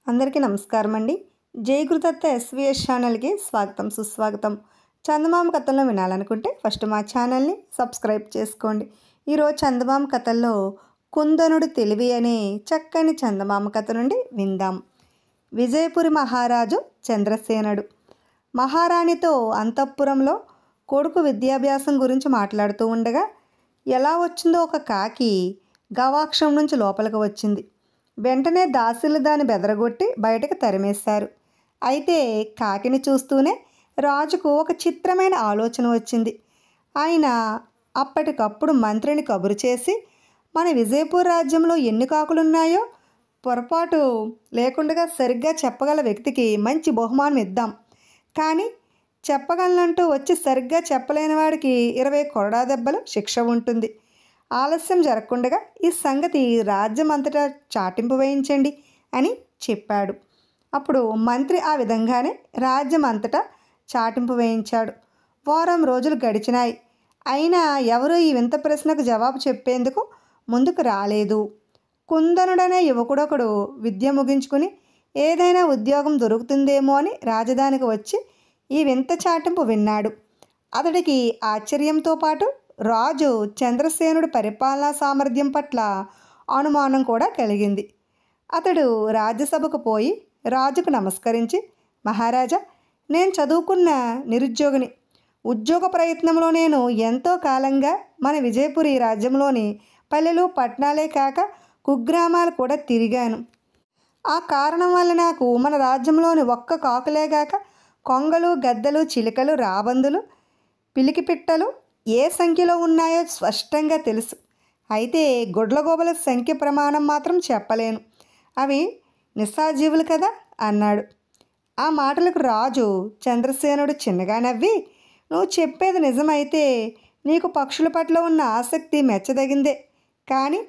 అందరికీ నమస్కారం అండి. జయకృతత్త ఎస్వీఎస్ ఛానల్కి స్వాగతం సుస్వాగతం. చందమామ కథలను వినాలనుకుంటే ఫస్ట్ మా ఛానల్ని సబ్స్క్రైబ్ చేసుకోండి. ఈరోజు చందమామ కథల్లో కుందనుడు తెలివి అనే చక్కని చందమామ కథ నుండి విందాం. విజయపురి మహారాజు చంద్రసేనుడు మహారాణితో అంతఃపురంలో కొడుకు విద్యాభ్యాసం గురించి మాట్లాడుతూ ఉండగా ఎలా వచ్చిందో ఒక కాకి గవాక్షం నుంచి లోపలికి వచ్చింది. వెంటనే దాసీలు దాన్ని బెదరగొట్టి బయటకు తరిమేశారు. అయితే కాకిని చూస్తూనే రాజుకు ఒక చిత్రమైన ఆలోచన వచ్చింది. ఆయన అప్పటికప్పుడు మంత్రిని కబురు చేసి మన విజయపూర్ రాజ్యంలో ఎన్ని కాకులున్నాయో పొరపాటు లేకుండా సరిగ్గా చెప్పగల వ్యక్తికి మంచి బహుమానం ఇద్దాం, కానీ చెప్పగలనంటూ వచ్చి సరిగ్గా చెప్పలేని వాడికి 20 కొరడా దెబ్బలు శిక్ష ఉంటుంది. ఆలస్యం జరగకుండా ఈ సంగతి రాజ్యం అంతటా చాటింపు వేయించండి అని చెప్పాడు. అప్పుడు మంత్రి ఆ విధంగానే రాజ్యం అంతటా చాటింపు వేయించాడు. వారం రోజులు గడిచినాయి. అయినా ఎవరూ ఈ వింత ప్రశ్నకు జవాబు చెప్పేందుకు ముందుకు రాలేదు. కుందనుడనే యువకుడొకడు విద్య ముగించుకుని ఏదైనా ఉద్యోగం దొరుకుతుందేమో అని రాజధానికి వచ్చి ఈ వింత చాటింపు విన్నాడు. అతడికి ఆశ్చర్యంతో పాటు రాజు చంద్రసేనుడి పరిపాలనా సామర్థ్యం పట్ల అనుమానం కూడా కలిగింది. అతడు రాజ్యసభకు పోయి రాజుకు నమస్కరించి, మహారాజా, నేను చదువుకున్న నిరుద్యోగిని. ఉద్యోగ ప్రయత్నంలో నేను ఎంతో కాలంగా మన విజయపురి రాజ్యంలోని పల్లెలు పట్టణాలే కాక కుగ్రామాలు కూడా తిరిగాను. ఆ కారణం వల్ల నాకు మన రాజ్యంలోని ఒక్క కాకులే కాక కొంగలు, గద్దలు, చిలుకలు, రాబందులు, పిలికిపిట్టలు ఏ సంఖ్యలో ఉన్నాయో స్పష్టంగా తెలుసు. అయితే గుడ్లగోబల సంఖ్య ప్రమాణం మాత్రం చెప్పలేను. అవి నిస్సాజీవులు కదా అన్నాడు. ఆ మాటలకు రాజు చంద్రసేనుడు చిన్నగా నవ్వి, నువ్వు చెప్పేది నిజమైతే నీకు పక్షుల పట్ల ఉన్న ఆసక్తి మెచ్చదగిందే, కానీ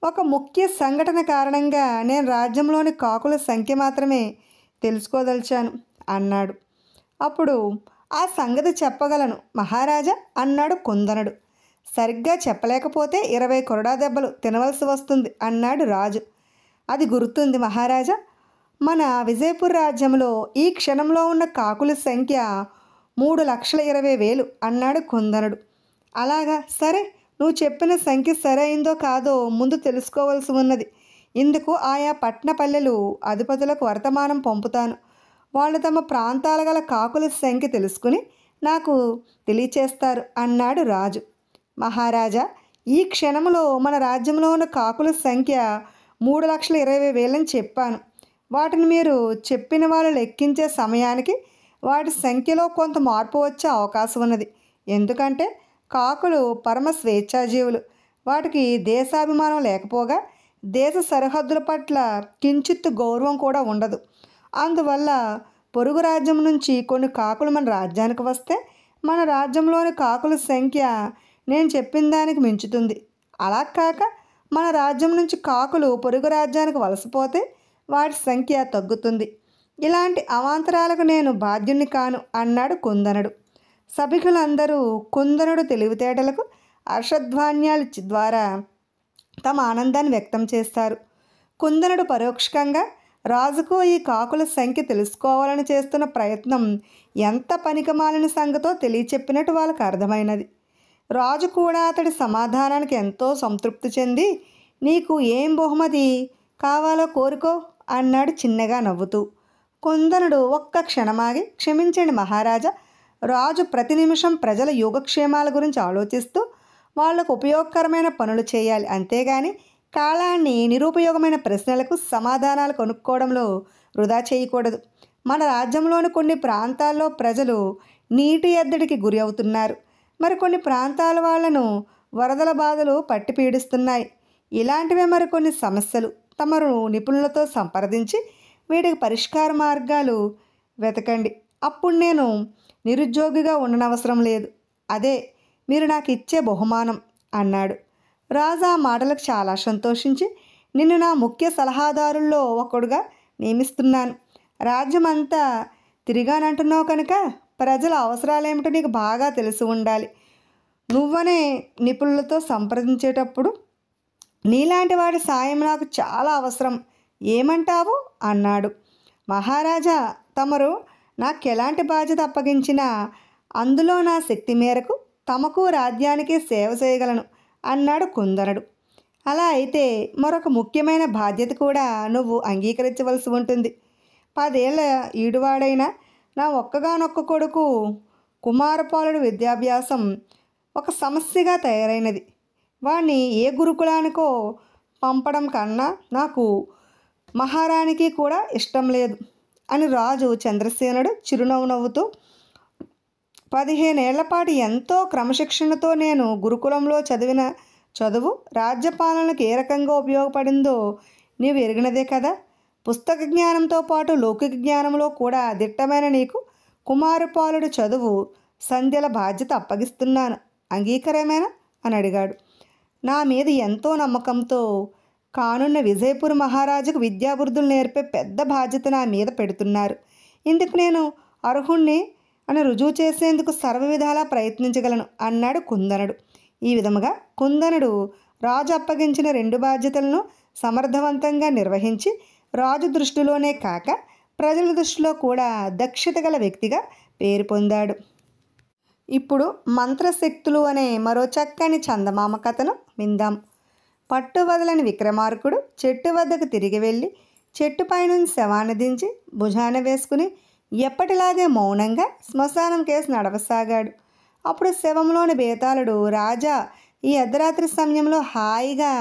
ఒక ముఖ్య సంఘటన కారణంగా నేను రాజ్యంలోని కాకుల సంఖ్య మాత్రమే తెలుసుకోదలిచాను అన్నాడు. అప్పుడు ఆ సంగతి చెప్పగలను మహారాజా అన్నాడు కుందనుడు. సరిగ్గా చెప్పలేకపోతే 20 కొరడా దెబ్బలు తినవలసి వస్తుంది అన్నాడు రాజు. అది గుర్తుంది మహారాజా. మన విజయపూర్ రాజ్యంలో ఈ క్షణంలో ఉన్న కాకుల సంఖ్య 3,20,000 అన్నాడు కుందనుడు. అలాగా, సరే, నువ్వు చెప్పిన సంఖ్య సరైందో కాదో ముందు తెలుసుకోవాల్సి ఉన్నది. ఇందుకు ఆయా పట్టణ పల్లెలు అధిపతులకు వర్తమానం పంపుతాను. వాళ్ళు తమ ప్రాంతాల గల కాకుల సంఖ్య తెలుసుకుని నాకు తెలియచేస్తారు అన్నాడు రాజు. మహారాజా, ఈ క్షణంలో మన రాజ్యంలో ఉన్న కాకుల సంఖ్య 3,20,000 అని చెప్పాను. వాటిని మీరు చెప్పిన వాళ్ళు లెక్కించే సమయానికి వాటి సంఖ్యలో కొంత మార్పు వచ్చే అవకాశం ఉన్నది. ఎందుకంటే కాకులు పరమ స్వేచ్ఛాజీవులు. వాటికి దేశాభిమానం లేకపోగా దేశ సరిహద్దుల పట్ల కించిత్తు గౌరవం కూడా ఉండదు. అందువల్ల పొరుగు రాజ్యం నుంచి కొన్ని కాకులు మన రాజ్యానికి వస్తే మన రాజ్యంలోని కాకుల సంఖ్య నేను చెప్పిన దానికి మించుతుంది. అలా కాక మన రాజ్యం నుంచి కాకులు పొరుగు రాజ్యానికి వలసపోతే వాటి సంఖ్య తగ్గుతుంది. ఇలాంటి అవాంతరాలకు నేను బాధ్యుణ్ణి కాను అన్నాడు కుందనుడు. సభికులందరూ కుందనుడు తెలివితేటలకు హర్షధ్వాన్యాల ద్వారా తమ ఆనందాన్ని వ్యక్తం చేస్తారు. కుందనుడు పరోక్షంగా రాజుకు ఈ కాకుల సంఖ్య తెలుసుకోవాలని చేస్తున్న ప్రయత్నం ఎంత పనికిమాలిన సంగతో తెలియచెప్పినట్టు వాళ్ళకు అర్థమైనది. రాజు కూడా అతడి సమాధానానికి ఎంతో సంతృప్తి చెంది, నీకు ఏం బహుమతి కావాలో కోరుకో అన్నాడు చిన్నగా నవ్వుతూ. కుందనుడు ఒక్క క్షణమాగి, క్షమించండి మహారాజా, రాజు ప్రతి నిమిషం ప్రజల యోగక్షేమాల గురించి ఆలోచిస్తూ వాళ్లకు ఉపయోగకరమైన పనులు చేయాలి, అంతేగాని కాలాన్ని నిరుపయోగమైన ప్రశ్నలకు సమాధానాలు కొనుక్కోవడంలో వృధా చేయకూడదు. మన రాజ్యంలోని కొన్ని ప్రాంతాల్లో ప్రజలు నీటి ఎద్దడికి గురి అవుతున్నారు. మరికొన్ని ప్రాంతాల వాళ్లను వరదల బాధలు పట్టి పీడిస్తున్నాయి. ఇలాంటివే మరికొన్ని సమస్యలు. తమరు నిపుణులతో సంప్రదించి వీటికి పరిష్కార మార్గాలు వెతకండి. అప్పుడు నేను నిరుద్యోగిగా ఉండనవసరం లేదు. అదే మీరు నాకు ఇచ్చే బహుమానం అన్నాడు. రాజు ఆ మాటలకు చాలా సంతోషించి, నిన్ను నా ముఖ్య సలహాదారుల్లో ఒకడుగా నియమిస్తున్నాను. రాజ్యం అంతా తిరిగానంటున్నావు కనుక ప్రజల అవసరాలేమిటో నీకు బాగా తెలిసి ఉండాలి. నువ్వనే నిపుణులతో సంప్రదించేటప్పుడు నీలాంటి వాడి సాయం నాకు చాలా అవసరం. ఏమంటావు అన్నాడు. మహారాజా, తమరు నాకెలాంటి బాధ్యత అప్పగించినా అందులో నా శక్తి మేరకు తమకు రాజ్యానికి సేవ చేయగలను అన్నాడు కుందనుడు. అలా అయితే మరొక ముఖ్యమైన బాధ్యత కూడా నువ్వు అంగీకరించవలసి ఉంటుంది. 10 ఏళ్ల ఈడువాడైన నా ఒక్కగానొక్క కొడుకు కుమారపాలుడి విద్యాభ్యాసం ఒక సమస్యగా తయారైనది. వాణ్ణి ఏ గురుకులానికో పంపడం కన్నా నాకు మహారాణికి కూడా ఇష్టం లేదు అని రాజు చంద్రసేనుడు చిరునవ్వు నవ్వుతూ, 15 ఏళ్ల పాటు ఎంతో క్రమశిక్షణతో నేను గురుకులంలో చదివిన చదువు రాజ్యపాలనకు ఏ రకంగా ఉపయోగపడిందో నీవు ఎరిగినదే కదా. పుస్తక జ్ఞానంతో పాటు లౌకిక జ్ఞానంలో కూడా దిట్టమైన నీకు కుమారపాలుడు చదువు సంధ్యల బాధ్యత అప్పగిస్తున్నాను, అంగీకారమేనా అని అడిగాడు. నా మీద ఎంతో నమ్మకంతో కానున్న విజయపూర్ మహారాజుకు విద్యాబుద్ధులు నేర్పే పెద్ద బాధ్యత నా మీద పెడుతున్నారు. ఇందుకు నేను అర్హుణ్ణి అని రుజువు చేసేందుకు సర్వ విధాలా ప్రయత్నించగలను అన్నాడు కుందనుడు. ఈ విధముగా కుందనుడు రాజు అప్పగించిన 2 బాధ్యతలను సమర్థవంతంగా నిర్వహించి రాజు దృష్టిలోనే కాక ప్రజల దృష్టిలో కూడా దక్షత గల వ్యక్తిగా పేరు పొందాడు. ఇప్పుడు మంత్రశక్తులు అనే మరో చక్కని చందమామ కథను విందాం. పట్టు వదలని విక్రమార్కుడు చెట్టు వద్దకు తిరిగి వెళ్ళి చెట్టుపై నుంచి శవాన్ని దించి భుజాన వేసుకుని ఎప్పటిలాగే మౌనంగా శ్మశానం కేసు నడవసాగాడు. అప్పుడు శవంలోని బేతాళుడు, రాజా, ఈ అర్ధరాత్రి సమయంలో హాయిగా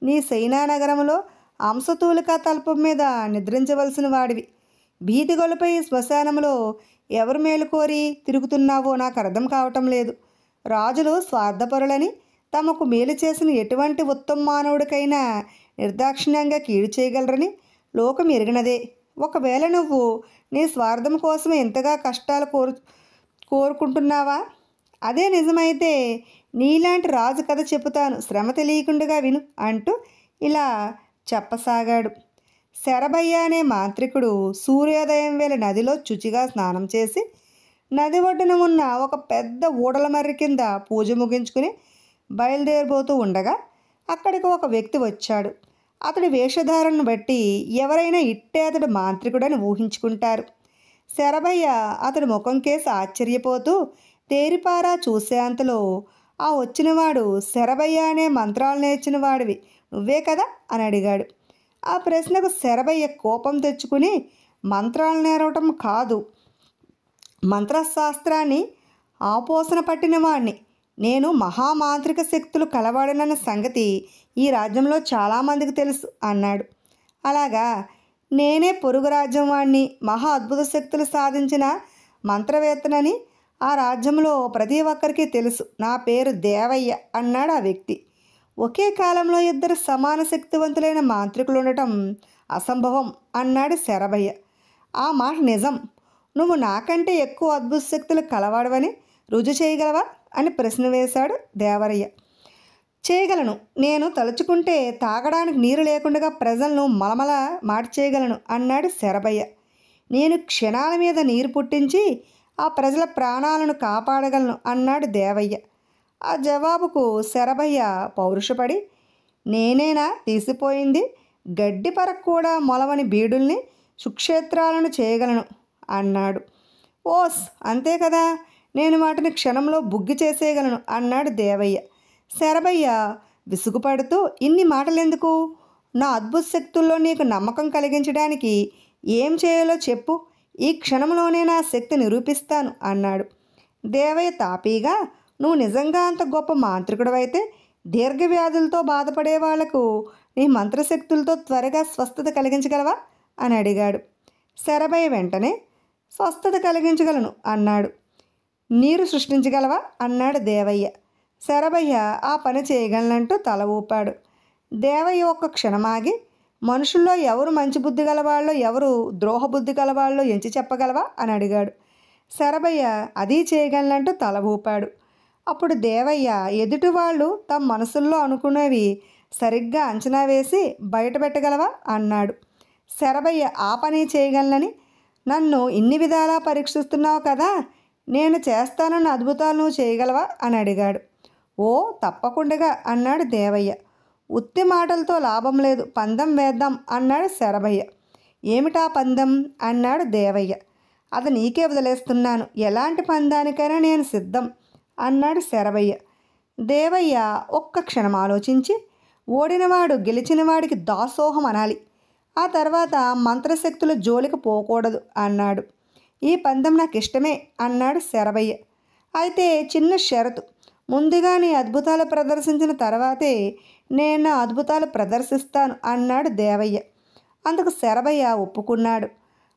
నీ సైనానగరంలో అంశతూలికా తల్పం మీద నిద్రించవలసిన వాడివి. భీతి గొలుపై శ్మశానంలో ఎవరు మేలు కోరి తిరుగుతున్నావో నాకు అర్థం కావటం లేదు. రాజులు స్వార్థపరులని, తమకు మేలు చేసిన ఎటువంటి ఉత్తమ మానవుడికైనా నిర్దాక్షిణ్యంగా కీడు చేయగలరని లోకం ఎరిగినదే. ఒకవేళ నువ్వు నీ స్వార్థం కోసం ఎంతగా కష్టాలు కోరుకుంటున్నావా? అదే నిజమైతే నీలాంటి రాజు కథ చెబుతాను, శ్రమ తెలియకుండా విను అంటూ ఇలా చెప్పసాగాడు. శరభయ్య అనే మాంత్రికుడు సూర్యోదయం వేళ నదిలో శుచిగా స్నానం చేసి నది ఒడ్డున ఉన్న ఒక పెద్ద ఊడల మర్రి కింద పూజ ముగించుకుని బయలుదేరిపోతూ ఉండగా అక్కడికి ఒక వ్యక్తి వచ్చాడు. అతడి వేషధారణను బట్టి ఎవరైనా ఇట్టే అతడు మాంత్రికుడని ఊహించుకుంటారు. శరభయ్య అతడి ముఖం కేసి ఆశ్చర్యపోతూ తేరిపారా చూసేంతలో ఆ వచ్చినవాడు, శరభయ్య అనే మంత్రాలు నేర్చిన వాడివి నువ్వే కదా అని అడిగాడు. ఆ ప్రశ్నకు శరభయ్య కోపం తెచ్చుకుని, మంత్రాలు నేర్వటం కాదు, మంత్రశాస్త్రాన్ని ఆపోసన పట్టిన వాడిని. నేను మహామాంత్రిక శక్తులు కలవాడనన్న సంగతి ఈ రాజ్యంలో చాలామందికి తెలుసు అన్నాడు. అలాగా, నేనే పొరుగు రాజ్యం వాడిని, మహా అద్భుత శక్తులు సాధించిన మంత్రవేత్తనని ఆ రాజ్యంలో ప్రతి ఒక్కరికి తెలుసు. నా పేరు దేవయ్య అన్నాడు ఆ వ్యక్తి. ఒకే కాలంలో 2 సమాన శక్తివంతులైన మాంత్రికులు ఉండటం అసంభవం అన్నాడు శరభయ్య. ఆ మాట నిజం. నువ్వు నాకంటే ఎక్కువ అద్భుత శక్తులు కలవాడవని రుజువు చేయగలవా అని ప్రశ్న వేశాడు దేవరయ్య. చేయగలను. నేను తలుచుకుంటే తాగడానికి నీరు లేకుండా ప్రజలను మలమల మార్చేయగలను అన్నాడు శరభయ్య. నేను క్షణాల మీద నీరు పుట్టించి ఆ ప్రజల ప్రాణాలను కాపాడగలను అన్నాడు దేవయ్య. ఆ జవాబుకు శరభయ్య పౌరుషపడి, నేనేనా తీసిపోయింది, గడ్డి పరకు కూడా మొలవని బీడుల్ని సుక్షేత్రాలను చేయగలను అన్నాడు. ఓస్, అంతే కదా, నేను వాటిని క్షణంలో బుగ్గి చేసేయగలను అన్నాడు దేవయ్య. శరభయ్య విసుగుపడుతూ, ఇన్ని మాటలెందుకు? నా అద్భుత శక్తుల్లో నీకు నమ్మకం కలిగించడానికి ఏం చేయాలో చెప్పు, ఈ క్షణంలోనే నా శక్తి నిరూపిస్తాను అన్నాడు. దేవయ్య తాపీగా, నువ్వు నిజంగా అంత గొప్ప మాంత్రికుడవైతే దీర్ఘవ్యాధులతో బాధపడే వాళ్లకు నీ మంత్రశక్తులతో త్వరగా స్వస్థత కలిగించగలవా అని అడిగాడు. శరభయ్య వెంటనే, స్వస్థత కలిగించగలను అన్నాడు. నీరు సృష్టించగలవా అన్నాడు దేవయ్య. శరభయ్య ఆ పని చేయగలనంటూ తల ఊపాడు. దేవయ్య ఒక్క క్షణమాగి, మనుషుల్లో ఎవరు మంచి బుద్ధి గలవాళ్ళో ఎవరు ద్రోహబుద్ధి గలవాళ్ళో ఎంచి చెప్పగలవా అని అడిగాడు. శరభయ్య అదీ చేయగలనంటూ తల ఊపాడు. అప్పుడు దేవయ్య, ఎదుటి వాళ్ళు తమ మనసుల్లో అనుకునేవి సరిగ్గా అంచనా వేసి బయట పెట్టగలవా అన్నాడు. శరభయ్య ఆ పని చేయగలనని నన్ను ఇన్ని విధాలా పరీక్షిస్తున్నావు కదా, నేను చేస్తానన్న అద్భుతాలు నువ్వు చేయగలవా అని అడిగాడు. ఓ, తప్పకుండా అన్నాడు దేవయ్య. ఉత్తి మాటలతో లాభం లేదు, పందెం వేద్దాం అన్నాడు శరభయ్య. ఏమిటా పందెం అన్నాడు దేవయ్య. అది నీకే వదిలేస్తున్నాను, ఎలాంటి పందానికైనా నేను సిద్ధం అన్నాడు శరభయ్య. దేవయ్య ఒక్క క్షణం ఆలోచించి, ఓడినవాడు గెలిచినవాడికి దాసోహం అనాలి, ఆ తర్వాత మంత్రశక్తుల జోలికి పోకూడదు అన్నాడు. ఈ పందెం నాకు ఇష్టమే అన్నాడు శరభయ్య. అయితే చిన్న షరతు, ముందుగా నీ అద్భుతాలు ప్రదర్శించిన తర్వాతే నేను నా అద్భుతాలు ప్రదర్శిస్తాను అన్నాడు దేవయ్య. అందుకు శరభయ్య ఒప్పుకున్నాడు.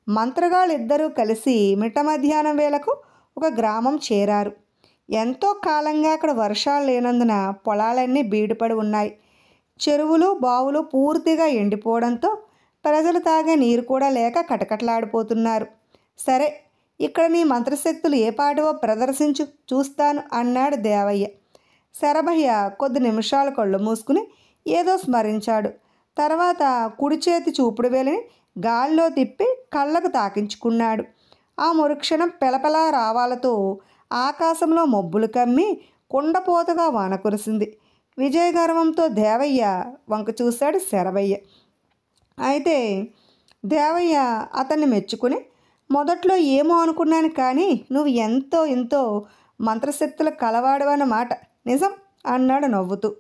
మంత్రగాళ్ళు ఇద్దరూ కలిసి మిట్ట మధ్యాహ్నం వేళకు ఒక గ్రామం చేరారు. ఎంతో కాలంగా అక్కడ వర్షాలు లేనందున పొలాలన్నీ బీడుపడి ఉన్నాయి. చెరువులు బావులు పూర్తిగా ఎండిపోవడంతో ప్రజలు తాగే నీరు కూడా లేక కటకటలాడిపోతున్నారు. సరే, ఇక్కడ నీ మంత్రశక్తులు ఏ పాటవో ప్రదర్శించు, చూస్తాను అన్నాడు దేవయ్య. శరభయ్య కొద్ది నిమిషాలు కళ్ళు మూసుకుని ఏదో స్మరించాడు. తర్వాత కుడి చేతి చూపుడు వేలిని గాల్లో తిప్పి కళ్ళకు తాకించుకున్నాడు. ఆ మరుక్షణం పెలపెలా రావాలతో ఆకాశంలో మబ్బులు కమ్మి కుండపోతగా వాన కురిసింది. విజయగర్వంతో దేవయ్య వంక చూశాడు శరభయ్య. అయితే దేవయ్య అతన్ని మెచ్చుకుని, మొదట్లో ఏమో అనుకున్నాను, కానీ నువ్వు ఎంతో ఎంతో మంత్రశక్తుల కలవాడవన్నమాట, నిజం అన్నాడు నవ్వుతూ.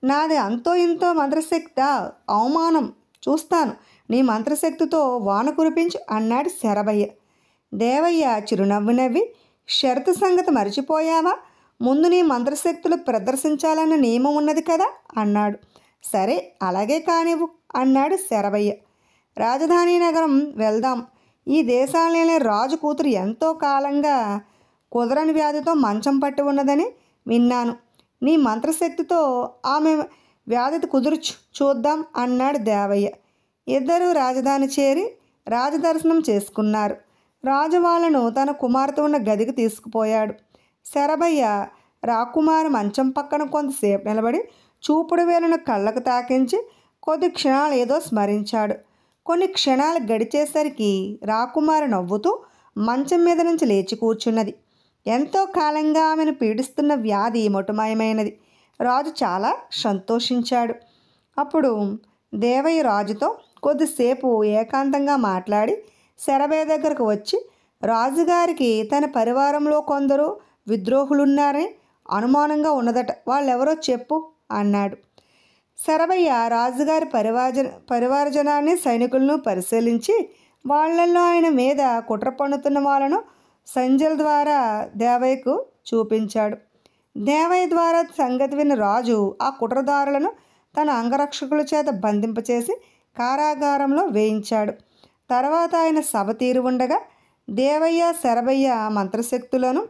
నాది అంతో ఇంతో మంత్రశక్తా? అవమానం, చూస్తాను నీ మంత్రశక్తితో వాన కురిపించు అన్నాడు శరభయ్య. దేవయ్య చిరునవ్వు నవ్వి, షరతు సంగతి మర్చిపోయావా? ముందు నీ మంత్రశక్తులు ప్రదర్శించాలన్న నియమం ఉన్నది కదా అన్నాడు. సరే, అలాగే కానివ్వు అన్నాడు శరభయ్య. రాజధాని నగరం వెళ్దాం. ఈ దేశాలనే రాజు కూతురు ఎంతో కాలంగా కుదరని వ్యాధితో మంచం పట్టి ఉన్నదని విన్నాను. నీ మంత్రశక్తితో ఆమె వ్యాధి కుదుర్చు, చూద్దాం అన్నాడు దేవయ్య. ఇద్దరూ రాజధాని చేరి రాజదర్శనం చేసుకున్నారు. రాజు వాళ్ళను తన కుమార్తె ఉన్న గదికి తీసుకుపోయాడు. శరభయ్య రాకుమారి మంచం పక్కన కొంతసేపు నిలబడి చూపుడు వేలును కళ్ళకు తాకించి కొద్ది క్షణాలు ఏదో స్మరించాడు. కొన్ని క్షణాలు గడిచేసరికి రాకుమారి నవ్వుతూ మంచం మీద నుంచి లేచి కూర్చున్నది. ఎంతో కాలంగా ఆమెను పీడిస్తున్న వ్యాధి మొటమాయమైనది. రాజు చాలా సంతోషించాడు. అప్పుడు దేవయ్య రాజుతో కొద్దిసేపు ఏకాంతంగా మాట్లాడి శరభయ్య దగ్గరకు వచ్చి, రాజుగారికి తన పరివారంలో కొందరు విద్రోహులున్నారని అనుమానంగా ఉన్నదట, వాళ్ళెవరో చెప్పు అన్నాడు. శరభయ్య రాజుగారి పరివారజనాన్ని సైనికులను పరిశీలించి వాళ్ళల్లో ఆయన మీద కుట్ర పన్నుతున్న వాళ్ళను సంజయ్ ద్వారా దేవయ్యకు చూపించాడు. దేవయ్య ద్వారా సంగతి విన్న రాజు ఆ కుట్రదారులను తన అంగరక్షకుల చేత బంధింపచేసి కారాగారంలో వేయించాడు. తర్వాత ఆయన సభ తీరు ఉండగా దేవయ్య శరభయ్య మంత్రశక్తులను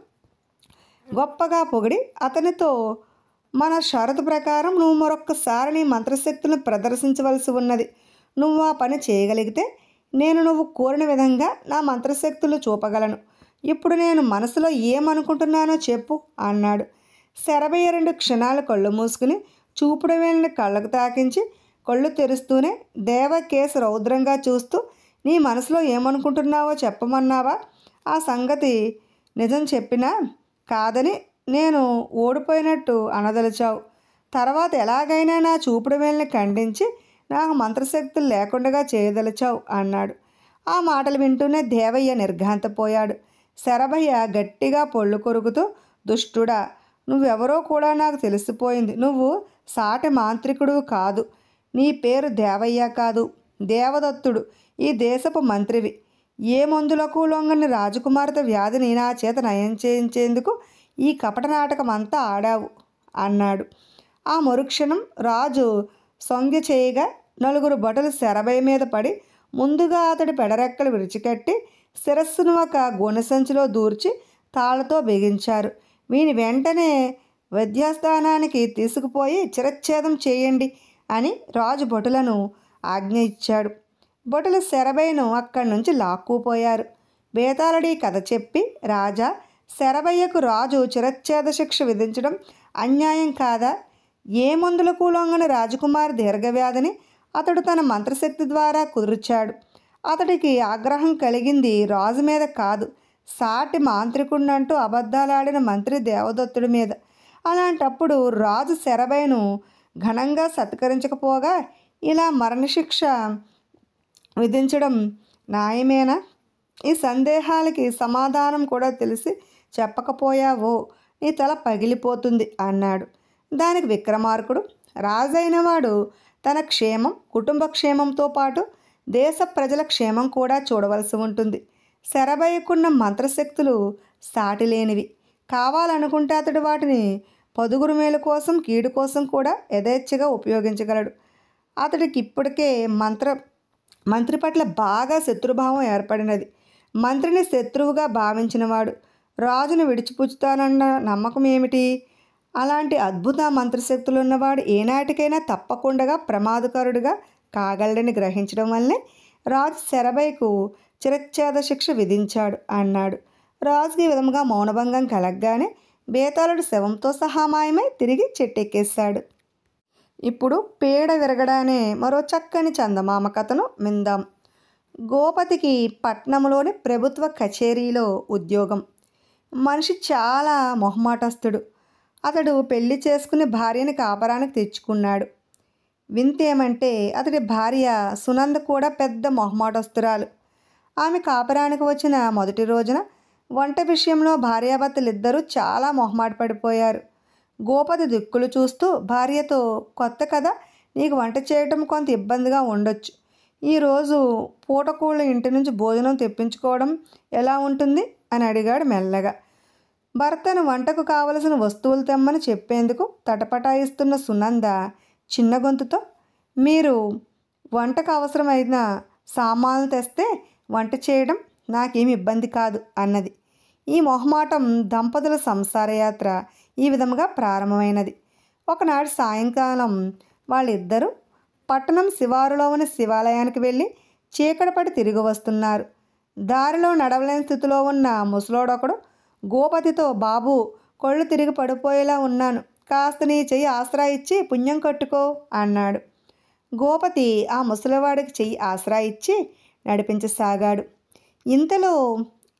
గొప్పగా పొగిడి అతనితో, మన షరతు ప్రకారం నువ్వు మరొక్కసారి నీ మంత్రశక్తులను ప్రదర్శించవలసి ఉన్నది. నువ్వు ఆ పని చేయగలిగితే నేను నువ్వు కోరిన విధంగా నా మంత్రశక్తులు చూపగలను. ఇప్పుడు నేను మనసులో ఏమనుకుంటున్నానో చెప్పు అన్నాడు. శరభయ్య 2 క్షణాలు కళ్ళు మూసుకుని చూపుడు వేలిని కళ్ళకు తాకించి కళ్ళు తెరుస్తూనే దేవకేశ రౌద్రంగా చూస్తూ, నీ మనసులో ఏమనుకుంటున్నావో చెప్పమన్నావా? ఆ సంగతి నిజం చెప్పినా కాదని నేను ఓడిపోయినట్టు అనదలిచావు. తర్వాత ఎలాగైనా నా చూపుడు వేలిని ఖండించి నాకు మంత్రశక్తులు లేకుండా చేయదలిచావు అన్నాడు. ఆ మాటలు వింటూనే దేవయ్య నిర్ఘాంతపోయాడు. శరభయ్య గట్టిగా పొళ్ళు కొరుకుతూ, దుష్టుడా, నువ్వెవరో కూడా నాకు తెలిసిపోయింది. నువ్వు సాటి మాంత్రికుడు కాదు. నీ పేరు దేవయ్య కాదు, దేవదత్తుడు. ఈ దేశపు మంత్రివి. ఏ మందులకు లొంగని రాజకుమార్తె వ్యాధిని నా చేత నయం చేయించేందుకు ఈ కపట నాటకం అంతా ఆడావు అన్నాడు. ఆ మరుక్షణం రాజు సొంగ చేయగా 4 భటులు శరభయ్య మీద పడి ముందుగా అతడి పెడరెక్కలు విరిచికట్టి శిరస్సును ఒక గోనె సంచిలో దూర్చి తాళ్లతో బిగించారు. వీని వెంటనే వైద్యస్థానానికి తీసుకుపోయి చిరచ్ఛేదం చేయండి అని రాజు భటులను ఆజ్ఞ ఇచ్చాడు. భటులు శరభయ్యను అక్కడి నుంచి లాక్కుపోయారు. బేతాళుడి కథ చెప్పి, రాజా, శరభయ్యకు రాజు చిరచ్ఛేద శిక్ష విధించడం అన్యాయం కాదా? ఏ మందులకు లొంగని రాజకుమారి దీర్ఘవ్యాధిని అతడు తన మంత్రశక్తి ద్వారా కుదుర్చాడు. అతడికి ఆగ్రహం కలిగింది రాజు మీద కాదు, సాటి మాంత్రికుడినంటూ అబద్ధాలాడిన మంత్రి దేవదత్తుడి మీద. అలాంటప్పుడు రాజు శరభయ్యను ఘనంగా సత్కరించకపోగా ఇలా మరణశిక్ష విధించడం న్యాయమేనా? ఈ సందేహాలకి సమాధానం కూడా తెలిసి చెప్పకపోయావో నీ తల పగిలిపోతుంది అన్నాడు. దానికి విక్రమార్కుడు, రాజైనవాడు తన క్షేమం, కుటుంబ క్షేమంతో పాటు దేశ ప్రజల క్షేమం కూడా చూడవలసి ఉంటుంది. శరభయ్యకున్న మంత్రశక్తులు సాటిలేనివి. కావాలనుకుంటే అతడు వాటిని పదుగురు మేలు కోసం, కీడు కోసం కూడా యథేచ్ఛగా ఉపయోగించగలడు. అతడికి ఇప్పటికే మంత్రి పట్ల బాగా శత్రుభావం ఏర్పడినది. మంత్రిని శత్రువుగా భావించినవాడు రాజును విడిచిపుచ్చుతానన్న నమ్మకం ఏమిటి? అలాంటి అద్భుత మంత్రశక్తులున్నవాడు ఏనాటికైనా తప్పకుండా ప్రమాదకరుడుగా కాగలడని గ్రహించడం వల్లే రాజు శరభయ్యకు చిరచ్ఛేద శిక్ష విధించాడు అన్నాడు. రాజుకి ఈ విధంగా మౌనభంగం కలగగానే బేతాళుడు శవంతో సహా మాయమై తిరిగి చెట్టెక్కేశాడు. ఇప్పుడు పేడ విరగడానే మరో చక్కని చందమామ కథను విందాం. గోపతికి పట్నంలోని ప్రభుత్వ కచేరీలో ఉద్యోగం. మనిషి చాలా మొహమాటస్తుడు. అతడు పెళ్లి చేసుకుని భార్యని కాపరానికి తెచ్చుకున్నాడు. వింతేమంటే అతడి భార్య సునంద కూడా పెద్ద మొహమాటస్తురాలు. ఆమె కాపరానికి వచ్చిన మొదటి రోజున వంట విషయంలో భార్యాభర్తలిద్దరూ చాలా మొహమాట పడిపోయారు. గోపతి దిక్కులు చూస్తూ భార్యతో, కొత్త కదా, నీకు వంట చేయటం కొంత ఇబ్బందిగా ఉండొచ్చు. ఈరోజు పూటకూళ్ళ ఇంటి నుంచి భోజనం తెప్పించుకోవడం ఎలా ఉంటుంది అని అడిగాడు మెల్లగా. భర్తను వంటకు కావలసిన వస్తువులు తెమ్మని చెప్పేందుకు తటపటాయిస్తున్న సునంద చిన్న గొంతుతో, మీరు వంటకు అవసరమైన సామాన్లు తెస్తే వంట చేయడం నాకేమి ఇబ్బంది కాదు అన్నది. ఈ మొహమాటం దంపతుల సంసారయాత్ర ఈ విధంగా ప్రారంభమైనది. ఒకనాడు సాయంకాలం వాళ్ళిద్దరూ పట్టణం శివారులో ఉన్న శివాలయానికి వెళ్ళి చీకటిపడి తిరిగి వస్తున్నారు. దారిలో నడవలేని స్థితిలో ఉన్న ముసలోడొకడు గోపతితో, బాబు, కొళ్ళు తిరిగి పడిపోయేలా ఉన్నాను, కాస్త నీ చెయ్యి ఆసరా ఇచ్చి పుణ్యం కట్టుకో అన్నాడు. గోపతి ఆ ముసలివాడికి చెయ్యి ఆసరా ఇచ్చి నడిపించసాగాడు. ఇంతలో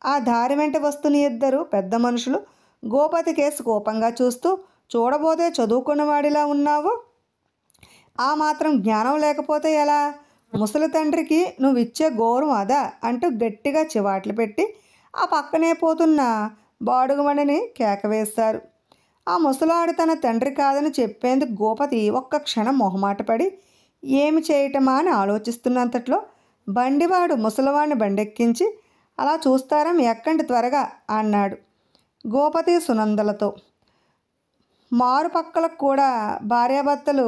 ఆ దారి వెంట వస్తున్న ఇద్దరు పెద్ద మనుషులు గోపతి కేసు కోపంగా చూస్తూ, చూడబోతే చదువుకున్నవాడిలా ఉన్నావు, ఆ మాత్రం జ్ఞానం లేకపోతే ఎలా? ముసలి తండ్రికి నువ్వు ఇచ్చే గౌరవం అదా అంటూ గట్టిగా చివాట్లు పెట్టి ఆ పక్కనే పోతున్న బాడుగుమణిని కేకవేశారు. ఆ ముసలాడు తన తండ్రి కాదని చెప్పేందుకు గోపతి ఒక్క క్షణం మొహమాటపడి ఏమి చేయటమా అని ఆలోచిస్తున్నంతట్లో బండివాడు ముసలివాడిని బండెక్కించి, అలా చూస్తారా, ఎక్కండి త్వరగా అన్నాడు గోపతి సునందలతో. మారుపక్కలకు కూడా భార్యాభర్తలు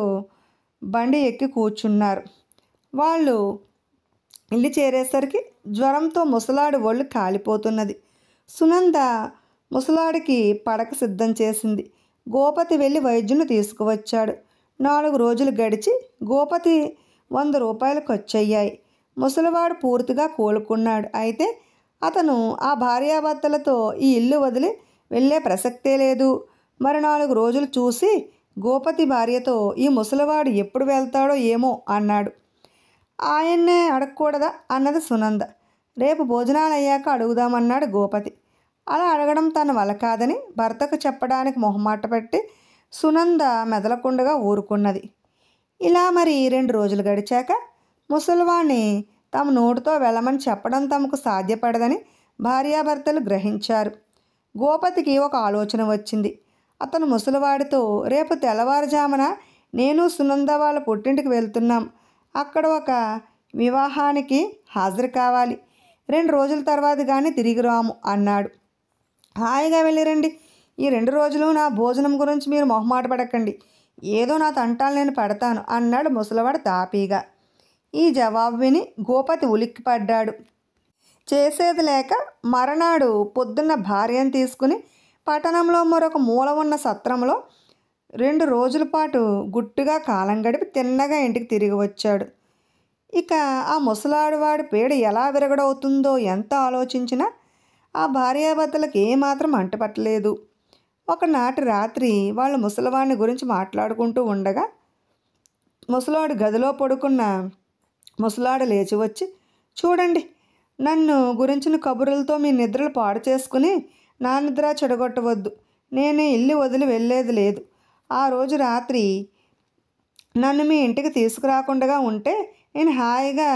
బండి ఎక్కి కూర్చున్నారు. వాళ్ళు ఇల్లు చేరేసరికి జ్వరంతో ముసలాడి ఒళ్ళు కాలిపోతున్నది. సునంద ముసలాడికి పడక సిద్ధం చేసింది. గోపతి వెళ్ళి వైద్యుని తీసుకువచ్చాడు. 4 రోజులు గడిచి గోపతి 100 రూపాయలు ఖర్చయ్యాయి. ముసలివాడు పూర్తిగా కోలుకున్నాడు. అయితే అతను ఆ భార్యాభర్తలతో ఈ ఇల్లు వదిలి వెళ్ళే ప్రసక్తే లేదు. మరి 4 రోజులు చూసి గోపతి భార్యతో, ఈ ముసలివాడు ఎప్పుడు వెళ్తాడో ఏమో అన్నాడు. ఆయన్నే అడగకూడదా అన్నది సునంద. రేపు భోజనాలు అయ్యాక అడుగుదామన్నాడు గోపతి. అలా అడగడం తన వల్ల కాదని భర్తకు చెప్పడానికి మొహమాట పెట్టి సునంద మెదలకుండగా ఊరుకున్నది. ఇలా మరి 2 రోజులు గడిచాక ముసలివాణ్ణి తమ నోటితో వెళ్ళమని చెప్పడం తమకు సాధ్యపడదని భార్యాభర్తలు గ్రహించారు. గోపతికి ఒక ఆలోచన వచ్చింది. అతను ముసలివాడితో, రేపు తెల్లవారుజామున నేను సునంద వాళ్ళ పుట్టింటికి వెళ్తున్నాం, అక్కడ ఒక వివాహానికి హాజరు కావాలి, 2 రోజుల తర్వాత కానీ తిరిగి రాము అన్నాడు. హాయిగా వెళ్ళిరండి, ఈ 2 రోజులు నా భోజనం గురించి మీరు మొహమాట పడకండి, ఏదో నా తంటాలు నేను పడతాను అన్నాడు ముసలివాడు తాపీగా. ఈ జవాబు విని గోపతి ఉలిక్కిపడ్డాడు. చేసేది లేక మరనాడు పొద్దున్న భార్యను తీసుకుని పట్టణంలో మరొక మూల ఉన్న సత్రంలో 2 రోజుల పాటు గుట్టుగా కాలం గడిపి తిన్నగా ఇంటికి తిరిగి వచ్చాడు. ఇక ఆ ముసలాడువాడి పీడ ఎలా విరగడవుతుందో ఎంత ఆలోచించినా ఆ భార్యాభర్తలకు ఏమాత్రం అంటపట్టలేదు. ఒకనాటి రాత్రి వాళ్ళు ముసలివాడిని గురించి మాట్లాడుకుంటూ ఉండగా ముసలాడు గదిలో పడుకున్న ముసలాడు లేచి వచ్చి, చూడండి, నన్ను గురించిన కబుర్లతో మీ నిద్రలు పాడు చేసుకుని నా నిద్ర చెడగొట్టవద్దు. నేనే ఇల్లు వదిలి వెళ్ళేది లేదు. ఆ రోజు రాత్రి నన్ను మీ ఇంటికి తీసుకురాకుండా ఉంటే నేను హాయిగా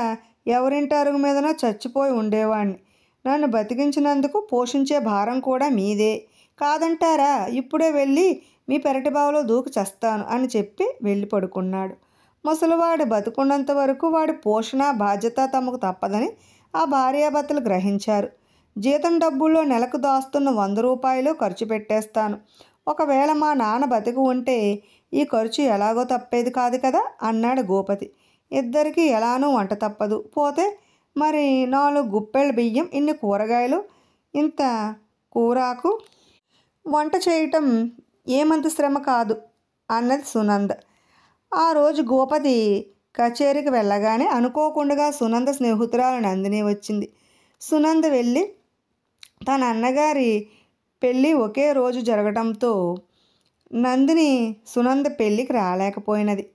ఎవరింటి అరుగు మీదనో చచ్చిపోయి ఉండేవాణ్ణి. నన్ను బతికించినందుకు పోషించే భారం కూడా మీదే. కాదంటారా? ఇప్పుడే వెళ్ళి మీ పెరటి బావిలో దూకి చస్తాను అని చెప్పి వెళ్ళి పడుకున్నాడు. ముసలివాడు బతుకున్నంత వరకు వాడి పోషణ బాధ్యత తమకు తప్పదని ఆ భార్యాభర్తలు గ్రహించారు. జీతం డబ్బుల్లో నెలకు దాస్తున్న 100 రూపాయలు ఖర్చు పెట్టేస్తాను. ఒకవేళ మా నాన్న బతికి ఉంటే ఈ ఖర్చు ఎలాగో తప్పేది కాదు కదా అన్నాడు గోపతి. ఇద్దరికీ ఎలానూ వంట తప్పదు. పోతే మరి 4 గుప్పెళ్ళ బియ్యం, ఇన్ని కూరగాయలు, ఇంత కూరాకు వంట చేయటం ఏమంత శ్రమ కాదు అన్నది సునంద. ఆ రోజు గోపతి కచేరీకి వెళ్ళగానే అనుకోకుండా సునంద స్నేహితురాలు నందిని వచ్చింది. సునంద వెళ్ళి తన అన్నగారి పెళ్ళి ఒకే రోజు జరగడంతో నందిని సునంద పెళ్ళికి రాలేకపోయినది.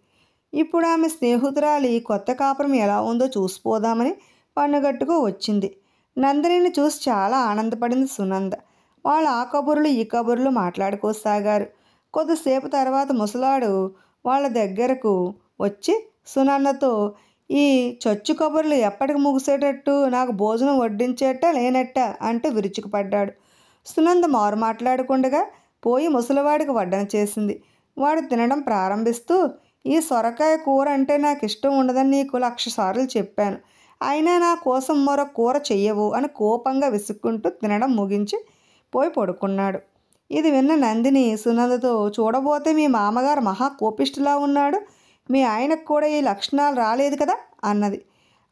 ఇప్పుడు ఆమె స్నేహితురాలి కొత్త కాపురం ఎలా ఉందో చూసిపోదామని పన్నుగట్టుకు వచ్చింది. నందినిని చూసి చాలా ఆనందపడింది సునంద. వాళ్ళు ఆ కబుర్లు ఈ కబుర్లు మాట్లాడుకోసాగారు. కొద్దిసేపు తర్వాత ముసలాడు వాళ్ళ దగ్గరకు వచ్చి సునందతో, ఈ చచ్చు కబుర్లు ఎప్పటికి ముగిసేటట్టు, నాకు భోజనం వడ్డించేట లేనట్ట అంటూ విరుచుకుపడ్డాడు. సునంద మారు మాట్లాడకుండా పోయి ముసలివాడికి వడ్డన చేసింది. వాడు తినడం ప్రారంభిస్తూ, ఈ సొరకాయ కూర అంటే నాకు ఇష్టం ఉండదని నీకు 1,00,000 సార్లు చెప్పాను. అయినా నా కోసం మరో కూర చెయ్యవు అని కోపంగా విసుక్కుంటూ తినడం ముగించి పోయి పడుకున్నాడు. ఇది విన్న నందిని సునందతో, చూడబోతే మీ మామగారు మహా కోపిష్టిలా ఉన్నాడు. మీ ఆయనకు కూడా ఈ లక్షణాలు రాలేదు కదా అన్నది.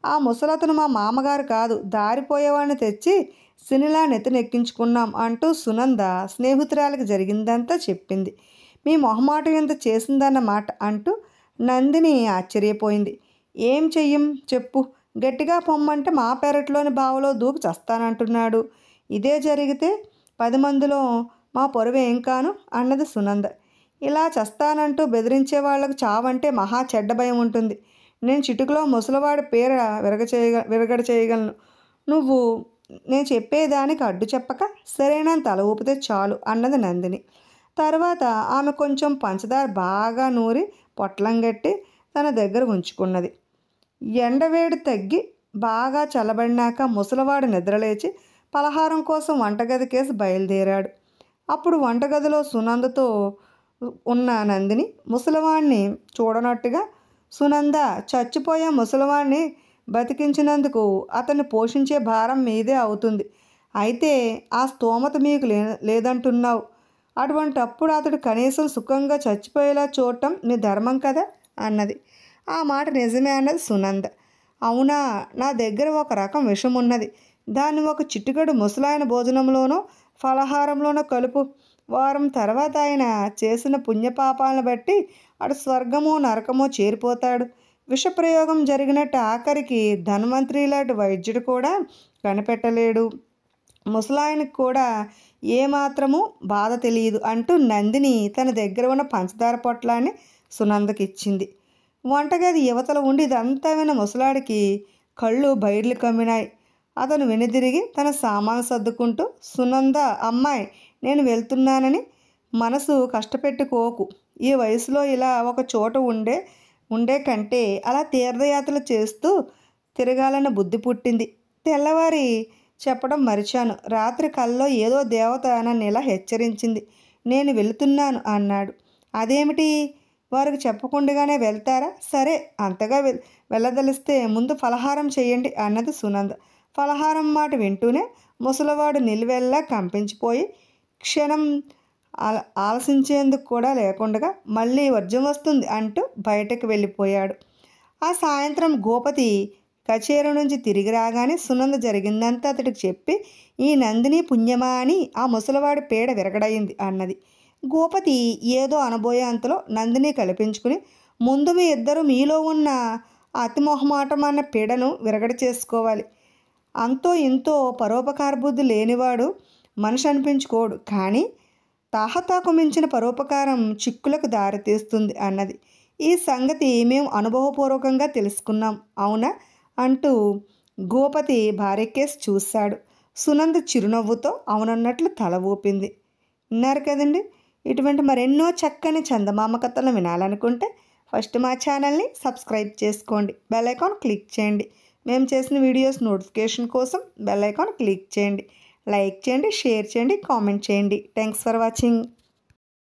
ఆ ముసలతను మా మామగారు కాదు, దారిపోయేవాడిని తెచ్చి సినిలా నెత్తినెక్కించుకున్నాం అంటూ సునంద స్నేహితురాలికి జరిగిందంతా చెప్పింది. మీ మొహమాటం ఎంత చేసిందన్నమాట అంటూ నందిని ఆశ్చర్యపోయింది. ఏం చెయ్యం చెప్పు, గట్టిగా పొమ్మంటే మా పెరట్లోని బావిలో దూకి చస్తానంటున్నాడు. ఇదే జరిగితే 10 మందిలో మా పరువు ఏం కాను అన్నది సునంద. ఇలా చస్తానంటూ బెదిరించే వాళ్లకు చావంటే మహా చెడ్డ భయం ఉంటుంది. నేను చిటుకులో ముసలివాడి పేర విరగడ చేయగలను. నువ్వు నేను చెప్పేదానికి అడ్డు చెప్పక సరేనని తల ఊపితే చాలు అన్నది నందిని. తర్వాత ఆమె కొంచెం పంచదార బాగా నూరి పొట్లం గట్టి తన దగ్గర ఉంచుకున్నది. ఎండవేడి తగ్గి బాగా చల్లబడినాక ముసలివాడు నిద్రలేచి పలహారం కోసం వంటగదికేసి బయలుదేరాడు. అప్పుడు వంటగదిలో సునందతో ఉన్న నందిని ముసలివాడిని చూడనట్టుగా, సునంద, చచ్చిపోయే ముసలివాడిని బతికించినందుకు అతన్ని పోషించే భారం మీదే అవుతుంది. అయితే ఆ స్తోమత మీకు లేదంటున్నావు. అటువంటప్పుడు అతడు కనీసం సుఖంగా చచ్చిపోయేలా చూడటం నీ ధర్మం కదా అన్నది. ఆ మాట నిజమే అన్నది సునంద. అవునా, నా దగ్గర ఒక రకం విషం ఉన్నది. దాన్ని ఒక చిటికెడు ముసలాయన భోజనంలోనో ఫలహారంలోనో కలుపు. వారం తర్వాత ఆయన చేసిన పుణ్యపాపాలను బట్టి అటు స్వర్గమో నరకమో చేరిపోతాడు. విషప్రయోగం జరిగినట్టు ఆఖరికి ధన్వంతరి లాంటి వైద్యుడు కూడా కనిపెట్టలేడు. ముసలాయనకు కూడా ఏమాత్రము బాధ తెలియదు అంటూ నందిని తన దగ్గర ఉన్న పంచదార పొట్లాన్ని సునందకి ఇచ్చింది. వంటగది యువతల ఉండి ఇదంతా విన్న ముసలాడికి కళ్ళు బైర్లు కమ్మినాయి. అతను వెనుదిరిగి తన సామాను సర్దుకుంటూ, సునంద, అమ్మాయి, నేను వెళ్తున్నానని మనసు కష్టపెట్టుకోకు. ఈ వయసులో ఇలా ఒక చోట ఉండే కంటే అలా తీర్థయాత్రలు చేస్తూ తిరగాలన్న బుద్ధి పుట్టింది. తెల్లవారి చెప్పడం మరిచాను. రాత్రి కల్లో ఏదో దేవత నన్ను ఇలా హెచ్చరించింది. నేను వెళుతున్నాను అన్నాడు. అదేమిటి, వారికి చెప్పకుండానే వెళ్తారా? సరే, అంతగా వెళ్ళదలిస్తే ముందు ఫలహారం చేయండి అన్నది సునంద. ఫలహారం మాట వింటూనే ముసలివాడు నిలువెల్లా కంపించిపోయి క్షణం ఆలసించేందుకు కూడా లేకుండా మళ్ళీ వర్జం వస్తుంది అంటూ బయటకు వెళ్ళిపోయాడు. ఆ సాయంత్రం గోపతి కచేరీ నుంచి తిరిగి రాగానే సునంద జరిగిందంతా అతడికి చెప్పి, ఈ నందిని పుణ్యమా అని ఆ ముసలివాడి పేడ విరగడయింది అన్నది. గోపతి ఏదో అనబోయే అంతలో నందిని కల్పించుకుని, ముందు మీ ఇద్దరు మీలో ఉన్న అతిమొహమాటం అన్న పీడను విరగడ చేసుకోవాలి. అంతో ఇంతో పరోపకార బుద్ధి లేనివాడు మనిషి అనిపించుకోడు, కానీ తాహతాకు మించిన పరోపకారం చిక్కులకు దారితీస్తుంది అన్నది. ఈ సంగతి మేము అనుభవపూర్వకంగా తెలుసుకున్నాం, అవునా అంటూ గోపతి భార్యకేసి చూశాడు. సునంద చిరునవ్వుతో అవునన్నట్లు తల ఊపింది. విన్నారు కదండి. ఇటువంటి మరెన్నో చక్కని చందమామ కథలను వినాలనుకుంటే ఫస్ట్ మా ఛానల్ని సబ్స్క్రైబ్ చేసుకోండి, బెల్ ఐకాన్ క్లిక్ చేయండి. మేము చేసిన వీడియోస్ నోటిఫికేషన్ కోసం బెల్ ఐకాన్ క్లిక్ చేయండి. లైక్ చేయండి, షేర్ చేయండి, కామెంట్ చేయండి. Thanks for watching.